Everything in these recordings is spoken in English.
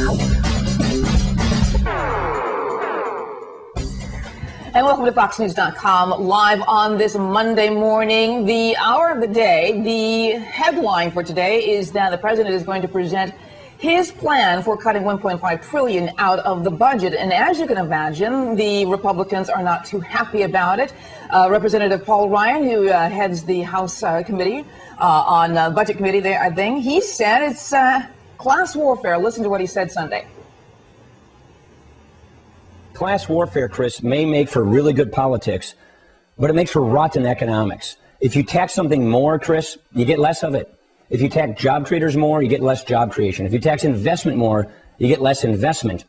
And welcome to FoxNews.com, live on this Monday morning. The hour of the day, the headline for today is that the president is going to present his plan for cutting $1.5 trillion out of the budget. And as you can imagine, the Republicans are not too happy about it. Representative Paul Ryan, who heads the House Committee on Budget Committee there, I think, he said it's class warfare. Listen to what he said Sunday. Class warfare, Chris, may make for really good politics, but it makes for rotten economics. If you tax something more, Chris, you get less of it. If you tax job creators more, you get less job creation. If you tax investment more, you get less investment.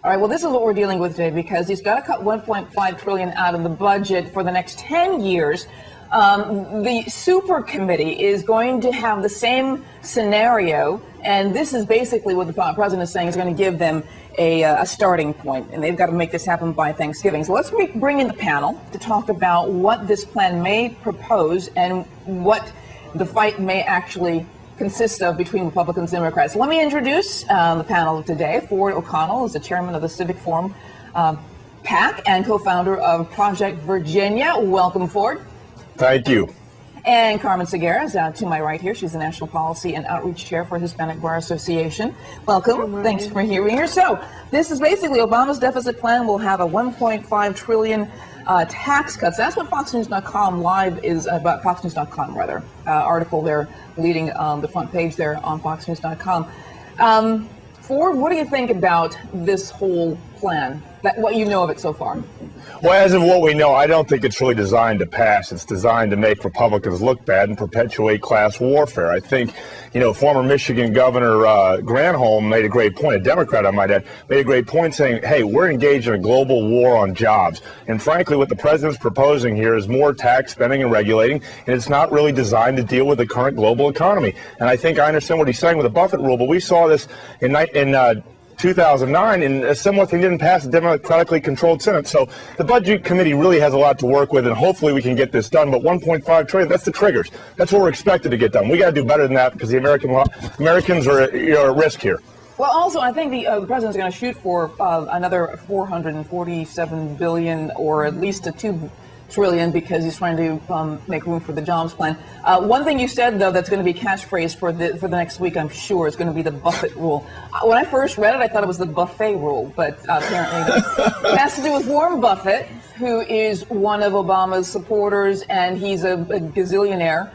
All right, well, this is what we're dealing with today because he's got to cut $1.5 trillion out of the budget for the next 10 years. The super committee is going to have the same scenario, and this is basically what the president is saying is going to give them a starting point, and they've got to make this happen by Thanksgiving. So let's bring in the panel to talk about what this plan may propose and what the fight may actually consist of between Republicans and Democrats. Let me introduce the panel today. Ford O'Connell is the chairman of the Civic Forum PAC and co-founder of Project Virginia. Welcome, Ford. Thank you. And Carmen Segarra is to my right here. She's the National Policy and Outreach Chair for Hispanic Bar Association. Welcome. Thanks for being here. So this is basically Obama's deficit plan will have a $1.5 trillion tax cuts. That's what FoxNews.com live is about. FoxNews.com rather article there leading the front page there on FoxNews.com. Ford, what do you think about this whole plan? What you know of it so far? Well, as of what we know, I don't think it's really designed to pass. It's designed to make Republicans look bad and perpetuate class warfare. I think, former Michigan Governor Granholm made a great point, a Democrat I might add, made a great point saying, hey, we're engaged in a global war on jobs. And frankly, what the president's proposing here is more tax spending and regulating, and it's not really designed to deal with the current global economy. And I think I understand what he's saying with the Buffett Rule, but we saw this in 2009, and a similar thing didn't pass the democratically controlled Senate. So the Budget Committee really has a lot to work with, and hopefully we can get this done. But $1.5 trillion, that's the triggers. That's what we're expected to get done. We got to do better than that because the Americans are at risk here. Well, also, I think the president's going to shoot for another $447 billion, or at least a $2 trillion, because he's trying to make room for the jobs plan. One thing you said, though, that's going to be catchphrase for the next week, I'm sure, is going to be the Buffett Rule. When I first read it, I thought it was the Buffet Rule, but apparently it has to do with Warren Buffett, who is one of Obama's supporters, and he's a gazillionaire.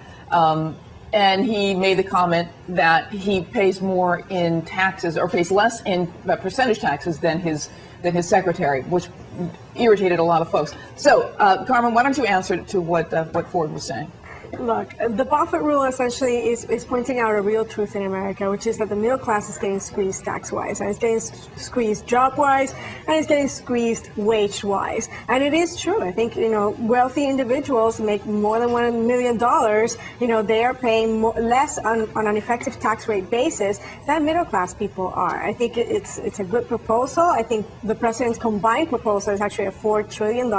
And he made the comment that he pays more in taxes, or pays less in percentage taxes than his secretary, which irritated a lot of folks. So, Carmen, why don't you answer to what Ford was saying? Look, the Buffett Rule essentially is pointing out a real truth in America, which is that the middle class is getting squeezed tax-wise, and it's getting squeezed job-wise, and it's getting squeezed wage-wise. And it is true. I think, wealthy individuals make more than $1 million. They are paying less on an effective tax rate basis than middle-class people are. I think it's a good proposal. I think the president's combined proposal is actually a $4 trillion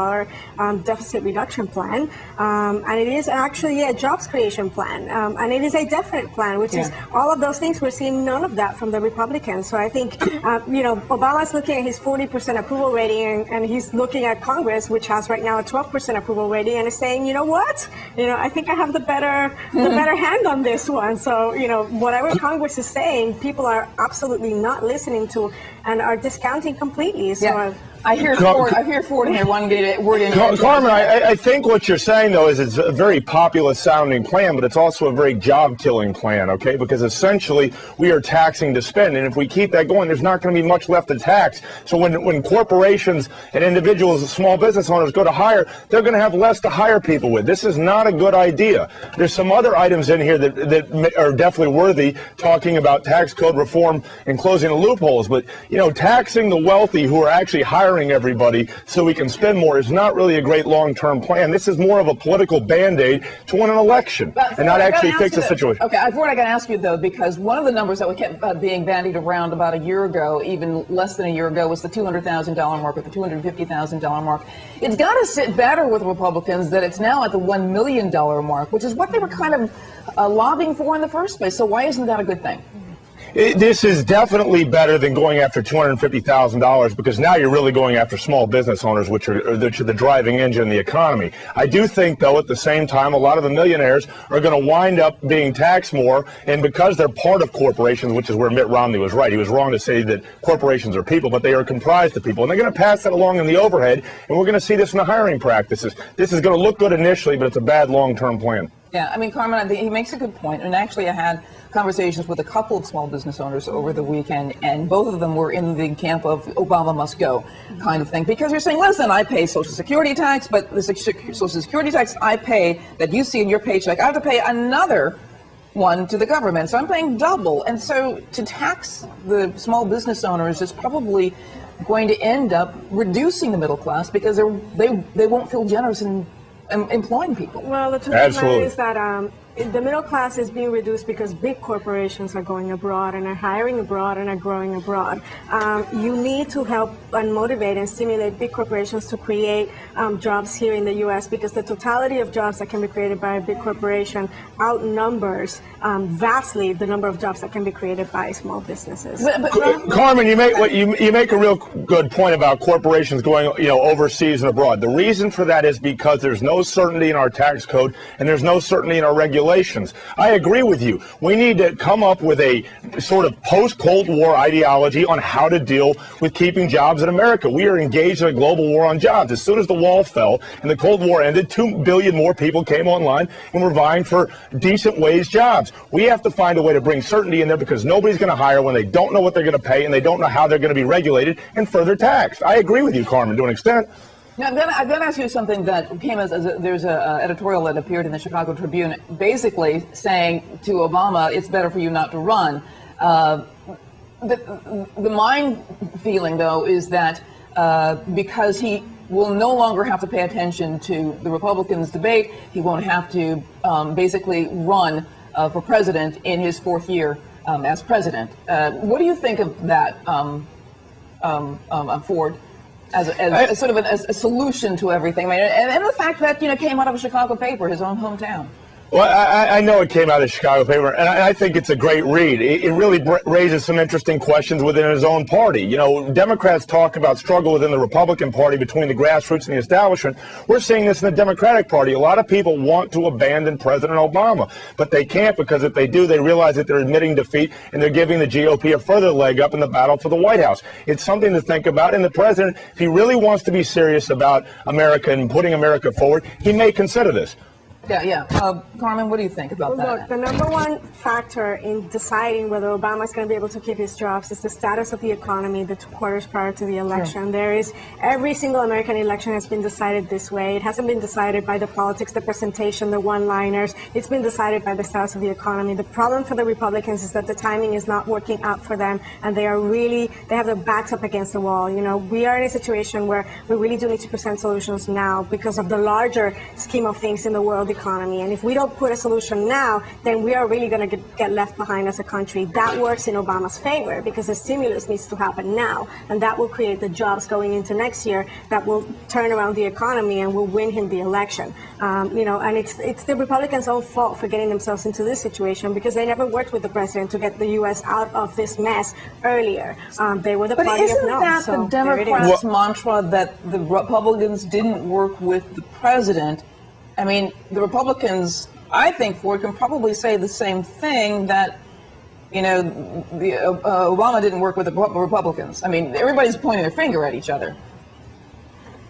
deficit reduction plan, and it is actually a jobs creation plan, and it is a definite plan, which is all of those things. We're seeing none of that from the Republicans. So I think, Obama's looking at his 40% approval rating, and he's looking at Congress, which has right now a 12% approval rating, and is saying, you know what? I think I have the better hand on this one. So, whatever Congress is saying, people are absolutely not listening to and are discounting completely. So I hear Ford here wanting to get a word in. Carmen, I think what you're saying, though, is it's a very populist-sounding plan, but it's also a very job-killing plan, okay? Because essentially, we are taxing to spend, and if we keep that going, there's not going to be much left to tax. So when corporations and individuals, small business owners go to hire, they're going to have less to hire people with. This is not a good idea. There's some other items in here that are definitely worthy, talking about tax code reform and closing the loopholes, but, taxing the wealthy who are actually hiring everybody so we can spend more is not really a great long-term plan. This is more of a political band-aid to win an election and not actually fix the situation. Okay, Ford, I got to ask you, though, because one of the numbers that we kept being bandied around about a year ago, even less than a year ago, was the $200,000 mark or the $250,000 mark. It's got to sit better with Republicans that it's now at the $1 million mark, which is what they were kind of lobbying for in the first place. So why isn't that a good thing? This is definitely better than going after $250,000 because now you're really going after small business owners, which are the driving engine of the economy. I do think, though, at the same time, a lot of the millionaires are going to wind up being taxed more, and because they're part of corporations, which is where Mitt Romney was right. He was wrong to say that corporations are people, but they are comprised of people, and they're going to pass that along in the overhead, and we're going to see this in the hiring practices. This is going to look good initially, but it's a bad long-term plan. Yeah, I mean, Carmen, I think he makes a good point, and actually I had conversations with a couple of small business owners over the weekend, and both of them were in the camp of Obama must go kind of thing, because you're saying, listen, I pay Social Security tax, but the Social Security tax I pay that you see in your paycheck, I have to pay another one to the government, so I'm paying double. And so to tax the small business owners is probably going to end up reducing the middle class because they won't feel generous in employing people. Well, the truth of the matter is that the middle class is being reduced because big corporations are going abroad and are hiring abroad and are growing abroad. You need to help and motivate and stimulate big corporations to create jobs here in the U.S. because the totality of jobs that can be created by a big corporation outnumbers vastly the number of jobs that can be created by small businesses. Carmen, you make a real good point about corporations going overseas and abroad. The reason for that is because there's no certainty in our tax code and there's no certainty in our regulations. I agree with you. We need to come up with a sort of post-Cold War ideology on how to deal with keeping jobs in America. We are engaged in a global war on jobs. As soon as the wall fell and the Cold War ended, 2 billion more people came online and were vying for decent wage jobs. We have to find a way to bring certainty in there because nobody's going to hire when they don't know what they're going to pay and they don't know how they're going to be regulated and further taxed. I agree with you, Carmen, to an extent. Now, I'm going to ask you something that came there's an editorial that appeared in the Chicago Tribune basically saying to Obama, it's better for you not to run. The mind feeling, though, is that because he will no longer have to pay attention to the Republicans' debate, he won't have to basically run for president in his 4th year as president. What do you think of that, Ford? As sort of a solution to everything, and the fact that came out of a Chicago paper, his own hometown. Well, I know it came out of the Chicago paper, and I think it's a great read. It really raises some interesting questions within his own party. Democrats talk about struggle within the Republican Party between the grassroots and the establishment. We're seeing this in the Democratic Party. A lot of people want to abandon President Obama, but they can't because if they do, they realize that they're admitting defeat and they're giving the GOP a further leg up in the battle for the White House. It's something to think about, and the president, if he really wants to be serious about America and putting America forward, he may consider this. Yeah. Carmen, what do you think about that? Look, the number one factor in deciding whether Obama is going to be able to keep his jobs is the status of the economy the 2 quarters prior to the election. Sure. Every single American election has been decided this way. It hasn't been decided by the politics, the presentation, the one-liners. It's been decided by the status of the economy. The problem for the Republicans is that the timing is not working out for them, and they have their backs up against the wall. We are in a situation where we really do need to present solutions now because of the larger scheme of things in the world economy. And if we don't put a solution now, then we are really going to get left behind as a country. That works in Obama's favor because the stimulus needs to happen now, and that will create the jobs going into next year that will turn around the economy and will win him the election. And it's the Republicans' own fault for getting themselves into this situation because they never worked with the president to get the U.S. out of this mess earlier. They were the party of no. But isn't that the Democrats' mantra that the Republicans didn't work with the president? I mean, the Republicans, I think, Ford, can probably say the same thing that, Obama didn't work with the Republicans. I mean, everybody's pointing their finger at each other.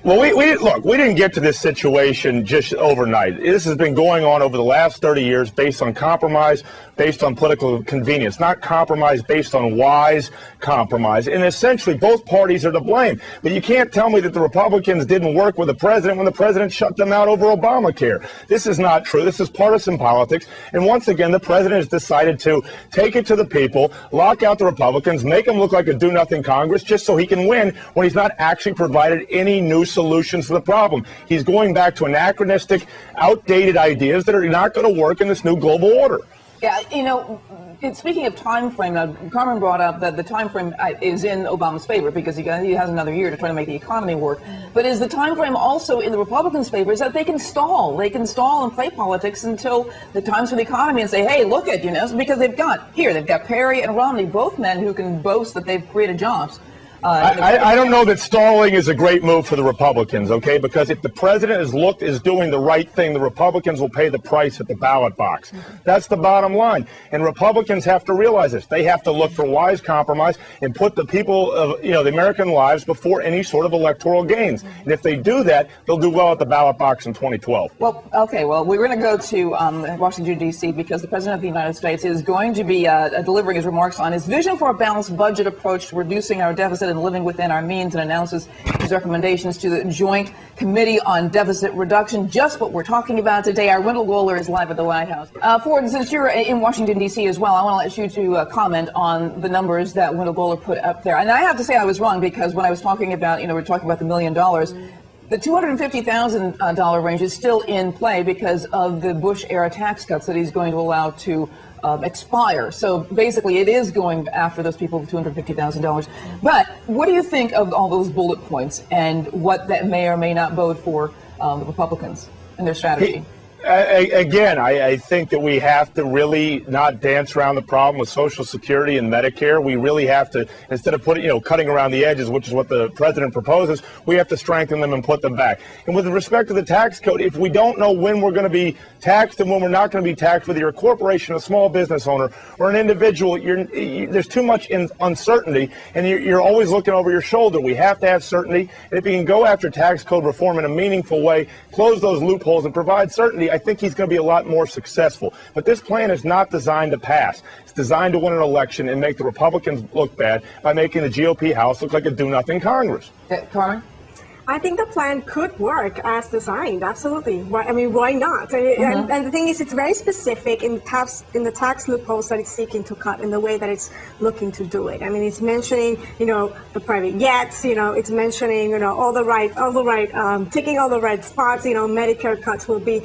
Well, we didn't get to this situation just overnight. This has been going on over the last 30 years based on compromise, based on political convenience, not compromise based on wise compromise. And essentially, both parties are to blame. But you can't tell me that the Republicans didn't work with the president when the president shut them out over Obamacare. This is not true. This is partisan politics. And once again, the president has decided to take it to the people, lock out the Republicans, make them look like a do-nothing Congress just so he can win when he's not actually provided any new solutions to the problem. He's going back to anachronistic, outdated ideas that are not going to work in this new global order. Yeah, you know, speaking of time frame, now Carmen brought up that the time frame is in Obama's favor because he has another year to try to make the economy work. But is the time frame also in the Republicans' favor? Is that they can stall and play politics until the time's for the economy and say, hey, look at, because they've got Perry and Romney, both men who can boast that they've created jobs. I don't know that stalling is a great move for the Republicans, okay? Because if the president is doing the right thing, the Republicans will pay the price at the ballot box. That's the bottom line. And Republicans have to realize this. They have to look for wise compromise and put the people of, the American lives before any sort of electoral gains. And if they do that, they'll do well at the ballot box in 2012. Well, okay. Well, we're going to go to Washington, D.C. because the President of the United States is going to be delivering his remarks on his vision for a balanced budget approach to reducing our deficit and living within our means, and announces his recommendations to the Joint Committee on Deficit Reduction. Just what we're talking about today. Our Wendell Goler is live at the White House. Ford, since you're in Washington, D.C. as well, I want to let you to comment on the numbers that Wendell Goler put up there. And I have to say I was wrong because when I was talking about, we're talking about the $1 million, the $250,000 range is still in play because of the Bush-era tax cuts that he's going to allow to expire. So basically it is going after those people with $250,000. But what do you think of all those bullet points and what that may or may not bode for the Republicans and their strategy? Again, I think that we have to really not dance around the problem with Social Security and Medicare. We really have to, instead of cutting around the edges, which is what the president proposes, we have to strengthen them and put them back. And with respect to the tax code, if we don't know when we're going to be taxed and when we're not going to be taxed, whether you're a corporation, a small business owner, or an individual, there's too much uncertainty, and you're always looking over your shoulder. We have to have certainty. And if you can go after tax code reform in a meaningful way, close those loopholes, and provide certainty, I think he's going to be a lot more successful. But this plan is not designed to pass. It's designed to win an election and make the Republicans look bad by making the GOP House look like a do-nothing Congress. Carmen? I think the plan could work as designed. Absolutely. Why not? And the thing is, it's very specific in the tax loopholes that it's seeking to cut in the way that it's looking to do it. I mean, it's mentioning, the private jets. It's mentioning, ticking all the right spots. Medicare cuts will be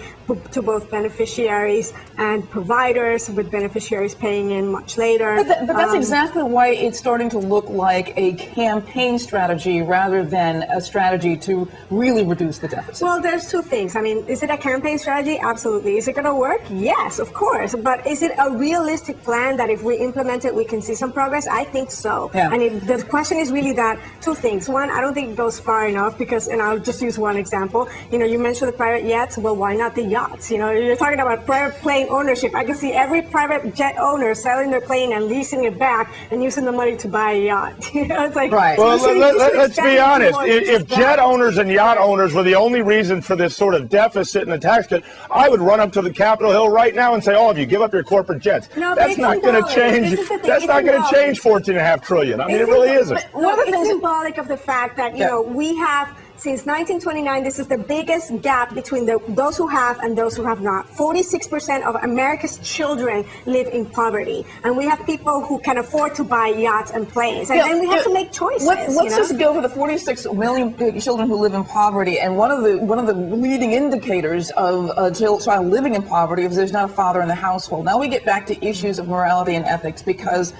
to both beneficiaries and providers, with beneficiaries paying in much later. But that's exactly why it's starting to look like a campaign strategy rather than a strategy to really reduce the deficit. Well, there's two things. I mean, is it a campaign strategy? Absolutely. Is it going to work? Yes, of course. But is it a realistic plan that if we implement it, we can see some progress? I think so. Yeah. And the question is really that two things. One, I don't think it goes far enough because, and I'll just use one example. You mentioned the private jets. Well, why not the yachts? You're talking about private plane ownership. I can see every private jet owner selling their plane and leasing it back and using the money to buy a yacht. It's like, right. Well, let's be honest. If jet owners and yacht owners were the only reason for this sort of deficit in the tax cut, I would run up to the Capitol Hill right now and say, all of you, give up your corporate jets. No, that's not going to change. That's not going to change $14.5 trillion. I mean, it really isn't. It's symbolic of the fact that, we have, since 1929, this is the biggest gap between those who have and those who have not. 46% of America's children live in poverty, and we have people who can afford to buy yachts and planes. And then we have to make choices. Let's just go for the 46 million children who live in poverty. And one of the leading indicators of a child living in poverty is there's not a father in the household. Now we get back to issues of morality and ethics because,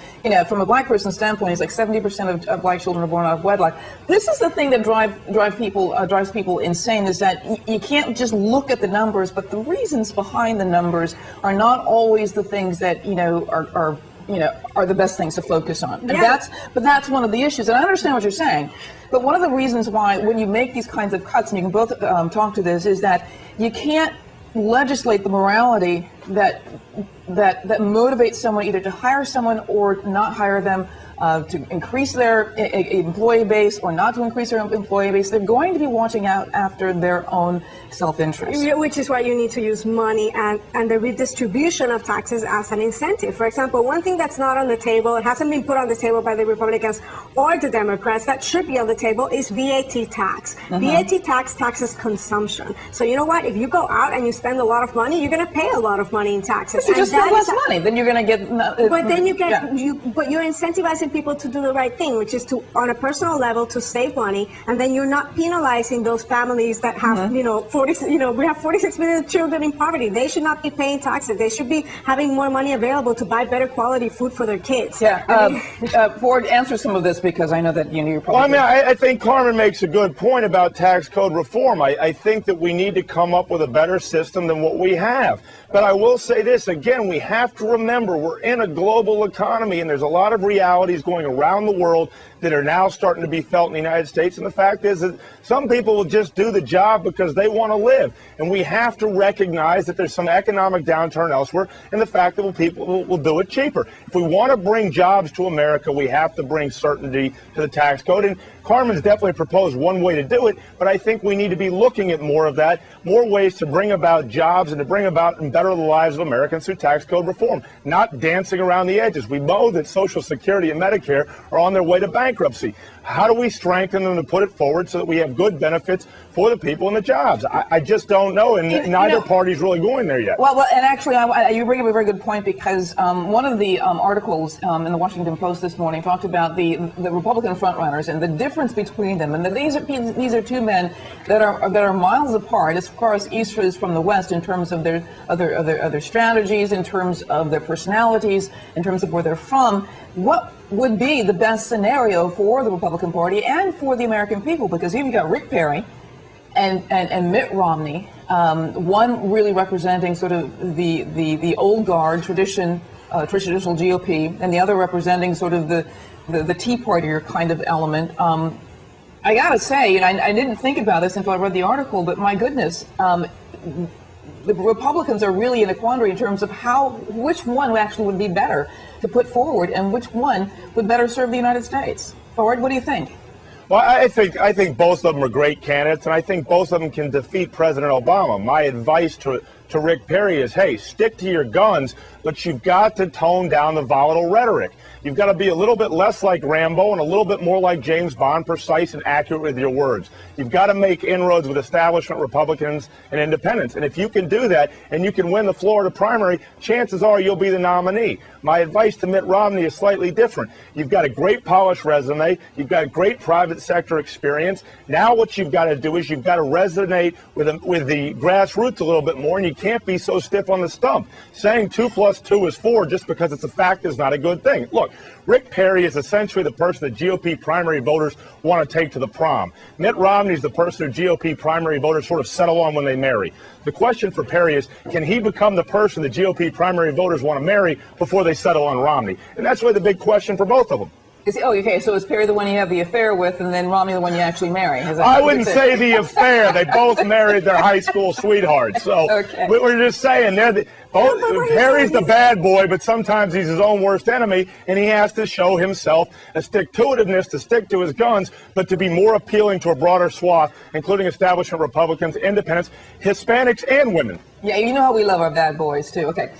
from a black person's standpoint, it's like 70% of black children are born out of wedlock. This is the thing that drives people insane, is that you can't just look at the numbers, but the reasons behind the numbers are not always the things that are the best things to focus on. Yeah. And that's one of the issues. And I understand what you're saying, but one of the reasons why when you make these kinds of cuts, and you can both talk to this, is that you can't legislate the morality that motivates someone either to hire someone or not hire them, to increase their employee base or not to increase their employee base. They're going to be watching out after their own self-interest. Which is why you need to use money and the redistribution of taxes as an incentive. For example, one thing that's not on the table, it hasn't been put on the table by the Republicans or the Democrats, that should be on the table, is VAT tax. VAT taxes consumption. So you know what? If you go out and you spend a lot of money, you're going to pay a lot of money in taxes. But you just spend less money, then you're going to get. But then you get, but you're incentivizing people to do the right thing, which is to, on a personal level, to save money, and then you're not penalizing those families that have, we have 46 million children in poverty. They should not be paying taxes. They should be having more money available to buy better quality food for their kids. Yeah, Ford, answer some of this because I know that you're probably. Well, I think Carmen makes a good point about tax code reform. I think that we need to come up with a better system than what we have. But I will say this again: we have to remember we're in a global economy, and there's a lot of realities going around the world that are now starting to be felt in the United States. And the fact is that some people will just do the job because they want to live. And we have to recognize that there's some economic downturn elsewhere, and the fact that people will do it cheaper. If we want to bring jobs to America, we have to bring certainty to the tax code. And Carmen's definitely proposed one way to do it, but I think we need to be looking at more of that, more ways to bring about jobs and to bring about and better the lives of Americans through tax code reform, not dancing around the edges. We know that Social Security and Medicare are on their way to bankruptcy. How do we strengthen them to put it forward so that we have good benefits for the people and the jobs? I just don't know, and neither party's really going there yet. Well, and actually, you bring up a very good point because one of the articles in the Washington Post this morning talked about the Republican frontrunners and the difference between them, and that these are two men that are miles apart as far as East is from the West in terms of their other strategies, in terms of their personalities, in terms of where they're from. What would be the best scenario for the Republican Party and for the American people? Because you've got Rick Perry and Mitt Romney, one really representing sort of the old guard traditional GOP, and the other representing sort of the Tea Party kind of element. I gotta say, I didn't think about this until I read the article, but my goodness, the Republicans are really in a quandary in terms of which one actually would be better to put forward, and which one would better serve the United States. Ford, what do you think? Well, I think both of them are great candidates, and I think both of them can defeat President Obama. My advice to Rick Perry is, hey, stick to your guns, but you've got to tone down the volatile rhetoric. You've got to be a little bit less like Rambo and a little bit more like James Bond, precise and accurate with your words. You've got to make inroads with establishment Republicans and independents. And if you can do that and you can win the Florida primary, chances are you'll be the nominee. My advice to Mitt Romney is slightly different. You've got a great polished resume. You've got great private sector experience. Now what you've got to do is you've got to resonate with the grassroots a little bit more, and you can't be so stiff on the stump. Saying 2 + 2 is 4 just because it's a fact is not a good thing. Look, Rick Perry is essentially the person that GOP primary voters want to take to the prom. Mitt Romney is the person who GOP primary voters sort of settle on when they marry. The question for Perry is, can he become the person that GOP primary voters want to marry before they settle on Romney? And that's really the big question for both of them. Okay, so is Perry the one you have the affair with, and then Romney the one you actually marry? I wouldn't say the affair. They both married their high school sweethearts. So okay. We're just saying Perry's the bad boy, but sometimes he's his own worst enemy, and he has to show himself a stick-to-itiveness to stick to his guns, but to be more appealing to a broader swath, including establishment Republicans, independents, Hispanics, and women. Yeah, you know how we love our bad boys, too. Okay,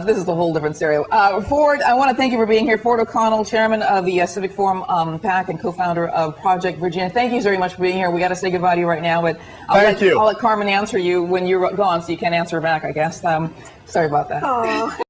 this is a whole different scenario. Ford, I want to thank you for being here. Ford O'Connell, chairman of the Civic Forum PAC and co-founder of Project Virginia. Thank you very much for being here. We got to say goodbye to you right now, but I'll let Carmen answer you when you're gone, so you can't answer her back, I guess. Sorry about that.